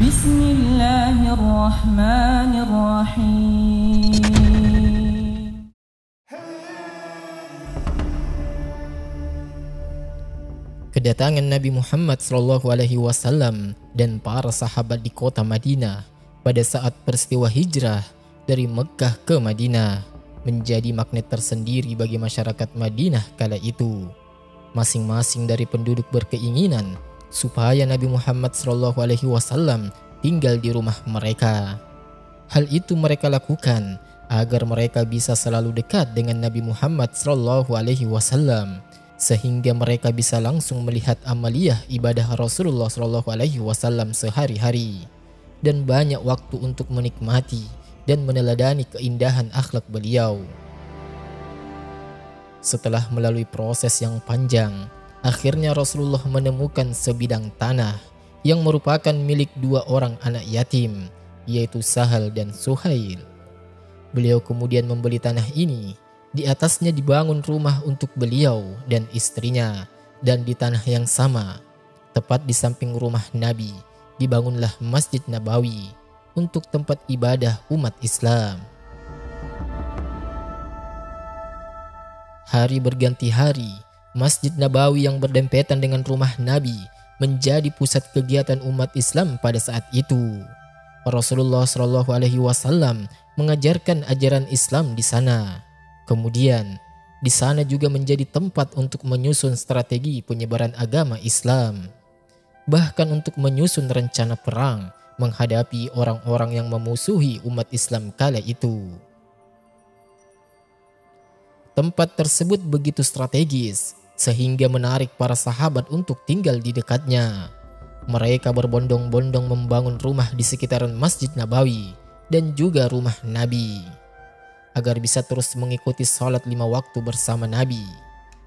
Bismillahirrahmanirrahim. Kedatangan Nabi Muhammad SAW dan para sahabat di kota Madinah pada saat peristiwa hijrah dari Mekkah ke Madinah menjadi magnet tersendiri bagi masyarakat Madinah kala itu. Masing-masing dari penduduk berkeinginan supaya Nabi Muhammad SAW tinggal di rumah mereka. Hal itu mereka lakukan agar mereka bisa selalu dekat dengan Nabi Muhammad SAW, sehingga mereka bisa langsung melihat amaliyah ibadah Rasulullah SAW sehari-hari, dan banyak waktu untuk menikmati dan meneladani keindahan akhlak beliau. Setelah melalui proses yang panjang, akhirnya Rasulullah menemukan sebidang tanah yang merupakan milik dua orang anak yatim, yaitu Sahal dan Suhail. Beliau kemudian membeli tanah ini. Di atasnya dibangun rumah untuk beliau dan istrinya, dan di tanah yang sama, tepat di samping rumah Nabi, dibangunlah Masjid Nabawi untuk tempat ibadah umat Islam. Hari berganti hari, Masjid Nabawi yang berdempetan dengan rumah Nabi menjadi pusat kegiatan umat Islam pada saat itu. Rasulullah SAW mengajarkan ajaran Islam di sana. Kemudian, di sana juga menjadi tempat untuk menyusun strategi penyebaran agama Islam, bahkan untuk menyusun rencana perang menghadapi orang-orang yang memusuhi umat Islam kala itu. Tempat tersebut begitu strategis sehingga menarik para sahabat untuk tinggal di dekatnya. Mereka berbondong-bondong membangun rumah di sekitaran Masjid Nabawi dan juga rumah Nabi, agar bisa terus mengikuti salat 5 waktu bersama Nabi,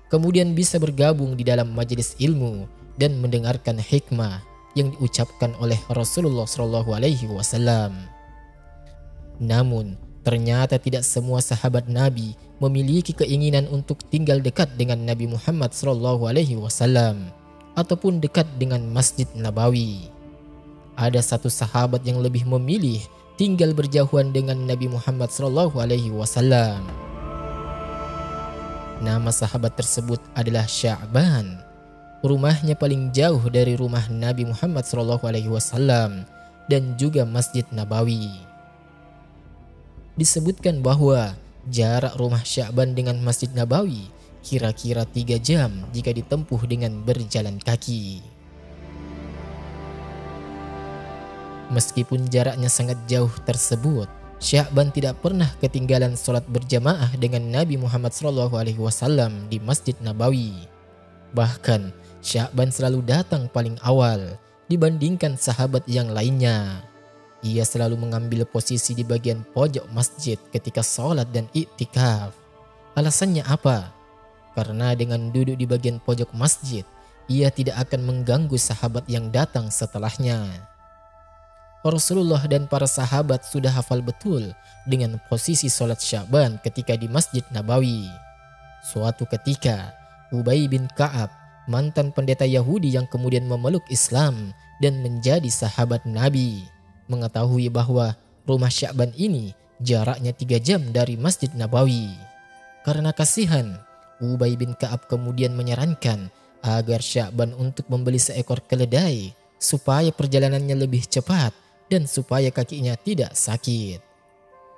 kemudian bisa bergabung di dalam majelis ilmu dan mendengarkan hikmah yang diucapkan oleh Rasulullah SAW. Namun, ternyata tidak semua sahabat Nabi memiliki keinginan untuk tinggal dekat dengan Nabi Muhammad SAW ataupun dekat dengan Masjid Nabawi. Ada satu sahabat yang lebih memilih tinggal berjauhan dengan Nabi Muhammad SAW. Nama sahabat tersebut adalah Sya'ban. Rumahnya paling jauh dari rumah Nabi Muhammad SAW dan juga Masjid Nabawi. Disebutkan bahwa jarak rumah Sya'ban dengan Masjid Nabawi kira-kira 3 jam jika ditempuh dengan berjalan kaki. Meskipun jaraknya sangat jauh tersebut, Sya'ban tidak pernah ketinggalan sholat berjamaah dengan Nabi Muhammad SAW di Masjid Nabawi. Bahkan, Sya'ban selalu datang paling awal dibandingkan sahabat yang lainnya. Ia selalu mengambil posisi di bagian pojok masjid ketika sholat dan iktikaf. Alasannya apa? Karena dengan duduk di bagian pojok masjid, ia tidak akan mengganggu sahabat yang datang setelahnya. Rasulullah dan para sahabat sudah hafal betul dengan posisi sholat Sya'ban ketika di Masjid Nabawi. Suatu ketika, Ubay bin Ka'ab, mantan pendeta Yahudi yang kemudian memeluk Islam dan menjadi sahabat Nabi, mengetahui bahwa rumah Sya'ban ini jaraknya 3 jam dari Masjid Nabawi. Karena kasihan, Ubay bin Ka'ab kemudian menyarankan agar Sya'ban untuk membeli seekor keledai supaya perjalanannya lebih cepat dan supaya kakinya tidak sakit.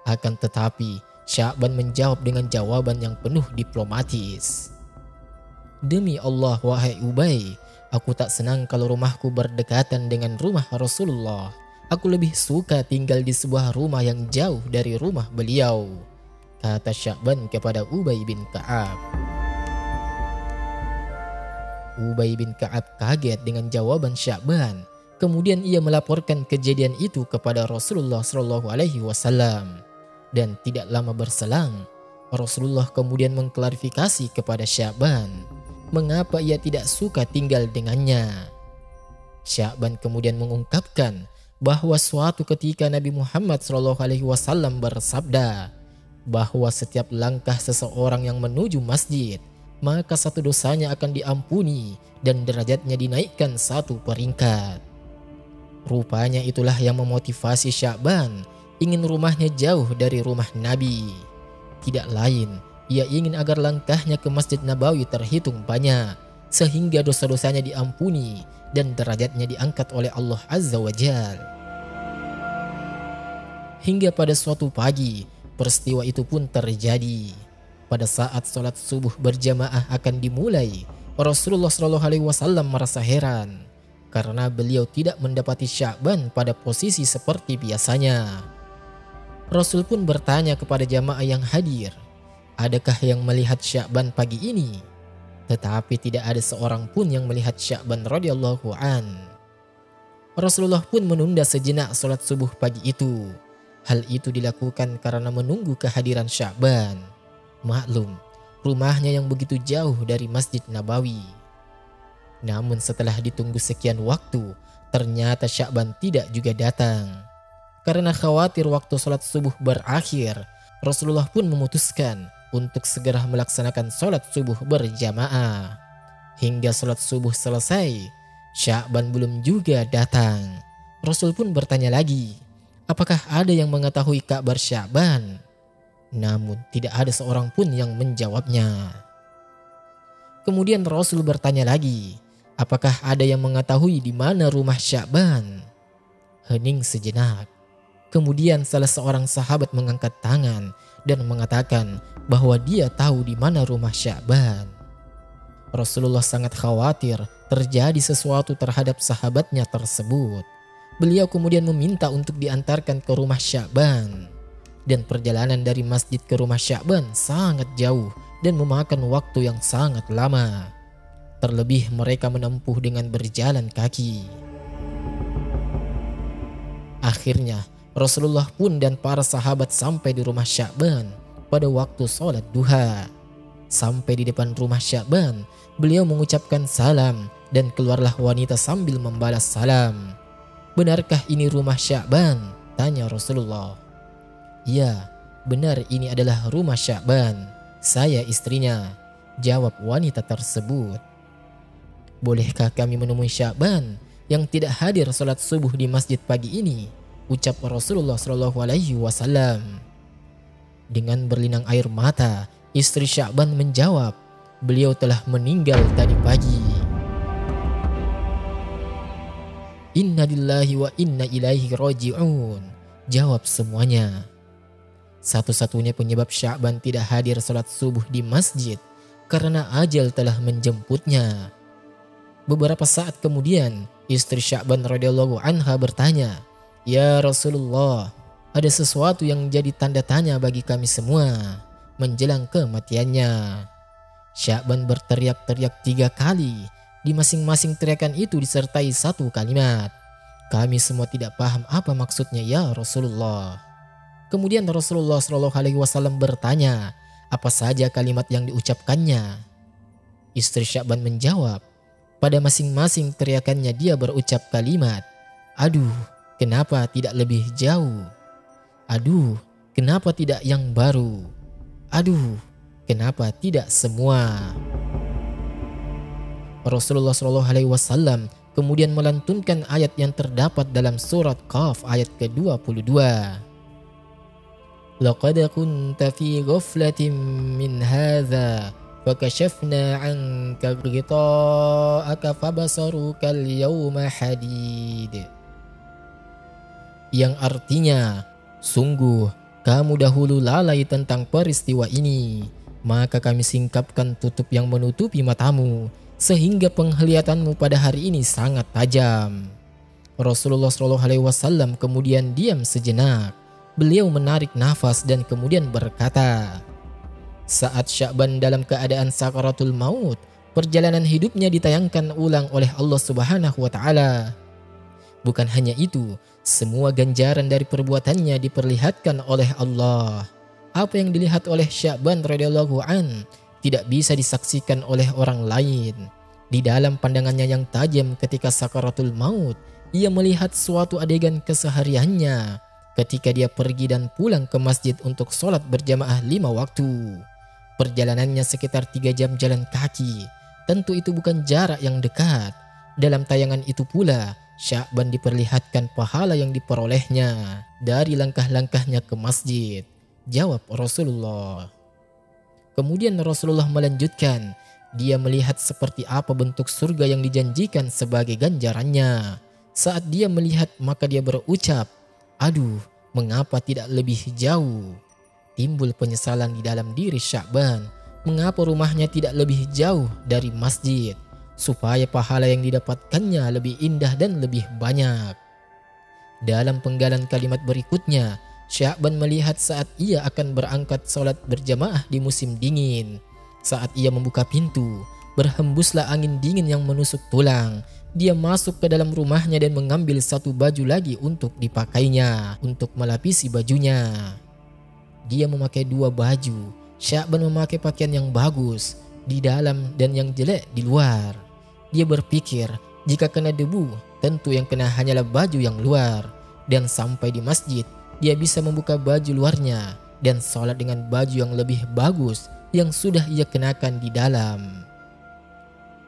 Akan tetapi, Sya'ban menjawab dengan jawaban yang penuh diplomatis. Demi Allah, wahai Ubay, aku tak senang kalau rumahku berdekatan dengan rumah Rasulullah. Aku lebih suka tinggal di sebuah rumah yang jauh dari rumah beliau, kata Sya'ban kepada Ubay bin Ka'ab. Ubay bin Ka'ab kaget dengan jawaban Sya'ban. Kemudian ia melaporkan kejadian itu kepada Rasulullah SAW. Dan tidak lama berselang, Rasulullah kemudian mengklarifikasi kepada Sya'ban mengapa ia tidak suka tinggal dengannya. Sya'ban kemudian mengungkapkan bahwa suatu ketika Nabi Muhammad SAW bersabda bahwa setiap langkah seseorang yang menuju masjid, maka satu dosanya akan diampuni dan derajatnya dinaikkan 1 peringkat. Rupanya itulah yang memotivasi Sya'ban ingin rumahnya jauh dari rumah Nabi. Tidak lain, ia ingin agar langkahnya ke Masjid Nabawi terhitung banyak, sehingga dosa-dosanya diampuni dan derajatnya diangkat oleh Allah Azza wa Jal. Hingga pada suatu pagi, peristiwa itu pun terjadi. Pada saat sholat subuh berjamaah akan dimulai, Rasulullah SAW merasa heran karena beliau tidak mendapati Sya'ban pada posisi seperti biasanya. Rasul pun bertanya kepada jamaah yang hadir, adakah yang melihat Sya'ban pagi ini? Tetapi tidak ada seorang pun yang melihat Sya'ban radhiyallahu an. Rasulullah pun menunda sejenak sholat subuh pagi itu. Hal itu dilakukan karena menunggu kehadiran Sya'ban. Maklum, rumahnya yang begitu jauh dari Masjid Nabawi. Namun setelah ditunggu sekian waktu, ternyata Sya'ban tidak juga datang. Karena khawatir waktu sholat subuh berakhir, Rasulullah pun memutuskan untuk segera melaksanakan sholat subuh berjamaah. Hingga sholat subuh selesai, Sya'ban belum juga datang. Rasul pun bertanya lagi, apakah ada yang mengetahui kabar Sya'ban? Namun tidak ada seorang pun yang menjawabnya. Kemudian Rasul bertanya lagi, apakah ada yang mengetahui di mana rumah Sya'ban? Hening sejenak. Kemudian salah seorang sahabat mengangkat tangan dan mengatakan bahwa dia tahu di mana rumah Sya'ban. Rasulullah sangat khawatir terjadi sesuatu terhadap sahabatnya tersebut. Beliau kemudian meminta untuk diantarkan ke rumah Sya'ban. Dan perjalanan dari masjid ke rumah Sya'ban sangat jauh dan memakan waktu yang sangat lama. Terlebih mereka menempuh dengan berjalan kaki. Akhirnya Rasulullah pun dan para sahabat sampai di rumah Sya'ban pada waktu sholat duha. Sampai di depan rumah Sya'ban, beliau mengucapkan salam dan keluarlah wanita sambil membalas salam. Benarkah ini rumah Sya'ban? Tanya Rasulullah. Ya, benar ini adalah rumah Sya'ban. Saya istrinya, jawab wanita tersebut. Bolehkah kami menemui Sya'ban yang tidak hadir sholat subuh di masjid pagi ini? Ucap Rasulullah SAW. Dengan berlinang air mata, istri Sya'ban menjawab, beliau telah meninggal tadi pagi. Inna lillahi wa inna ilaihi raji'un, jawab semuanya. Satu-satunya penyebab Sya'ban tidak hadir sholat subuh di masjid karena ajal telah menjemputnya. Beberapa saat kemudian, istri Sya'ban radhiyallahu anha bertanya, ya Rasulullah, ada sesuatu yang jadi tanda tanya bagi kami semua menjelang kematiannya. Sya'ban berteriak-teriak 3 kali. Di masing-masing teriakan itu disertai satu kalimat. Kami semua tidak paham apa maksudnya ya Rasulullah. Kemudian Rasulullah SAW bertanya, apa saja kalimat yang diucapkannya? Istri Sya'ban menjawab, pada masing-masing teriakannya dia berucap kalimat, aduh, kenapa tidak lebih jauh? Aduh, kenapa tidak yang baru? Aduh, kenapa tidak semua? Rasulullah SAW kemudian melantunkan ayat yang terdapat dalam surat Qaf ayat ke-22. Laqad kunta fi ghaflatin min hadza fakashafna 'anka ghita'aka fabasaruka al-yawma hadid. Yang artinya, sungguh kamu dahulu lalai tentang peristiwa ini, maka kami singkapkan tutup yang menutupi matamu, sehingga penglihatanmu pada hari ini sangat tajam. Rasulullah SAW kemudian diam sejenak. Beliau menarik nafas dan kemudian berkata, saat Sya'ban dalam keadaan sakaratul maut, perjalanan hidupnya ditayangkan ulang oleh Allah Subhanahu wa Ta'ala. Bukan hanya itu, semua ganjaran dari perbuatannya diperlihatkan oleh Allah. Apa yang dilihat oleh Sya'ban radhiyallahu an tidak bisa disaksikan oleh orang lain. Di dalam pandangannya yang tajam ketika sakaratul maut, ia melihat suatu adegan kesehariannya ketika dia pergi dan pulang ke masjid untuk sholat berjamaah 5 waktu. Perjalanannya sekitar 3 jam jalan kaki. Tentu itu bukan jarak yang dekat. Dalam tayangan itu pula, Sya'ban diperlihatkan pahala yang diperolehnya dari langkah-langkahnya ke masjid. Jawab Rasulullah. Kemudian Rasulullah melanjutkan, dia melihat seperti apa bentuk surga yang dijanjikan sebagai ganjarannya. Saat dia melihat maka dia berucap, aduh, mengapa tidak lebih jauh? Timbul penyesalan di dalam diri Sya'ban. Mengapa rumahnya tidak lebih jauh dari masjid? Supaya pahala yang didapatkannya lebih indah dan lebih banyak. Dalam penggalan kalimat berikutnya, Sya'ban melihat saat ia akan berangkat sholat berjamaah di musim dingin. Saat ia membuka pintu, berhembuslah angin dingin yang menusuk tulang. Dia masuk ke dalam rumahnya dan mengambil satu baju lagi untuk dipakainya, untuk melapisi bajunya. Dia memakai dua baju. Sya'ban memakai pakaian yang bagus di dalam dan yang jelek di luar. Dia berpikir, jika kena debu, tentu yang kena hanyalah baju yang luar. Dan sampai di masjid, dia bisa membuka baju luarnya dan sholat dengan baju yang lebih bagus yang sudah ia kenakan di dalam.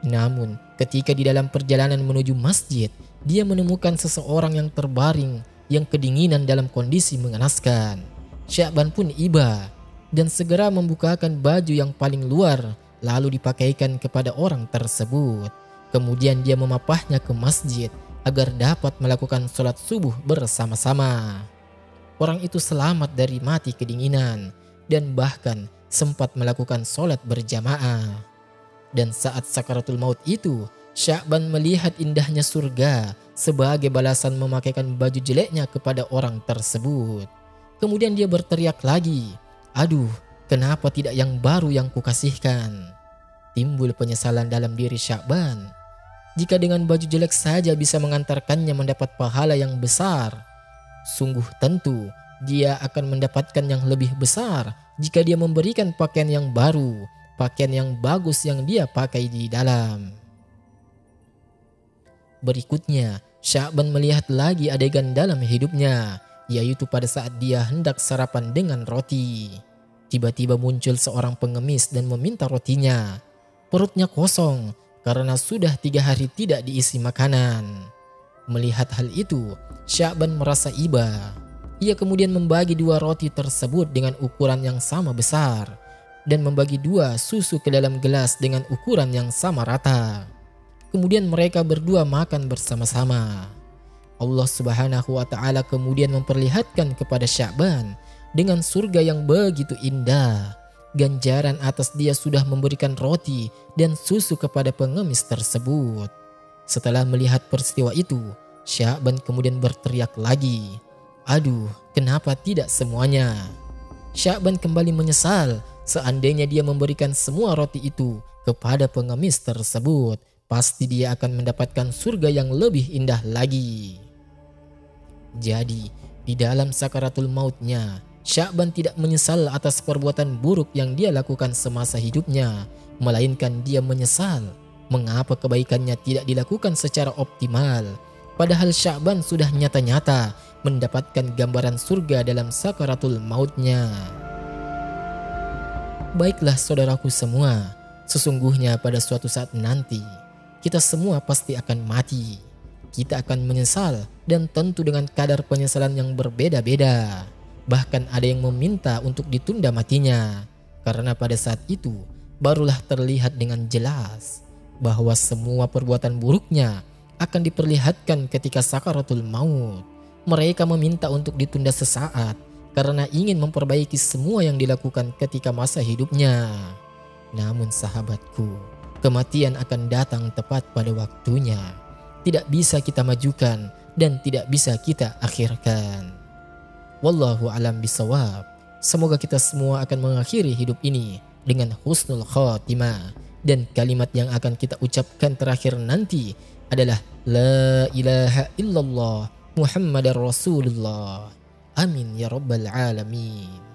Namun, ketika di dalam perjalanan menuju masjid, dia menemukan seseorang yang terbaring, yang kedinginan dalam kondisi mengenaskan. Sya'ban pun iba dan segera membukakan baju yang paling luar, lalu dipakaikan kepada orang tersebut. Kemudian dia memapahnya ke masjid agar dapat melakukan sholat subuh bersama-sama. Orang itu selamat dari mati kedinginan dan bahkan sempat melakukan sholat berjamaah. Dan saat sakaratul maut itu, Sya'ban melihat indahnya surga sebagai balasan memakaikan baju jeleknya kepada orang tersebut. Kemudian dia berteriak lagi, aduh, kenapa tidak yang baru yang kukasihkan? Timbul penyesalan dalam diri Sya'ban. Jika dengan baju jelek saja bisa mengantarkannya mendapat pahala yang besar, sungguh tentu dia akan mendapatkan yang lebih besar jika dia memberikan pakaian yang baru, pakaian yang bagus yang dia pakai di dalam. Berikutnya, Sya'ban melihat lagi adegan dalam hidupnya, yaitu pada saat dia hendak sarapan dengan roti. Tiba-tiba muncul seorang pengemis dan meminta rotinya. Perutnya kosong karena sudah 3 hari tidak diisi makanan. Melihat hal itu, Sya'ban merasa iba. Ia kemudian membagi 2 roti tersebut dengan ukuran yang sama besar dan membagi 2 susu ke dalam gelas dengan ukuran yang sama rata. Kemudian mereka berdua makan bersama-sama. Allah Subhanahu wa Ta'ala kemudian memperlihatkan kepada Sya'ban dengan surga yang begitu indah. Ganjaran atas dia sudah memberikan roti dan susu kepada pengemis tersebut. Setelah melihat peristiwa itu, Sya'ban kemudian berteriak lagi, aduh, kenapa tidak semuanya? Sya'ban kembali menyesal. Seandainya dia memberikan semua roti itu kepada pengemis tersebut, pasti dia akan mendapatkan surga yang lebih indah lagi. Jadi, di dalam sakaratul mautnya, Sya'ban tidak menyesal atas perbuatan buruk yang dia lakukan semasa hidupnya, melainkan dia menyesal mengapa kebaikannya tidak dilakukan secara optimal. Padahal Sya'ban sudah nyata-nyata mendapatkan gambaran surga dalam sakaratul mautnya. Baiklah saudaraku semua, sesungguhnya pada suatu saat nanti, kita semua pasti akan mati. Kita akan menyesal dan tentu dengan kadar penyesalan yang berbeda-beda. Bahkan ada yang meminta untuk ditunda matinya, karena pada saat itu barulah terlihat dengan jelas bahwa semua perbuatan buruknya akan diperlihatkan ketika sakaratul maut. Mereka meminta untuk ditunda sesaat karena ingin memperbaiki semua yang dilakukan ketika masa hidupnya. Namun sahabatku, kematian akan datang tepat pada waktunya. Tidak bisa kita majukan dan tidak bisa kita akhirkan. Wallahu alam bisawab. Semoga kita semua akan mengakhiri hidup ini dengan husnul khatimah. Dan kalimat yang akan kita ucapkan terakhir nanti adalah La ilaha illallah Muhammadar Rasulullah. Amin ya rabbal alamin.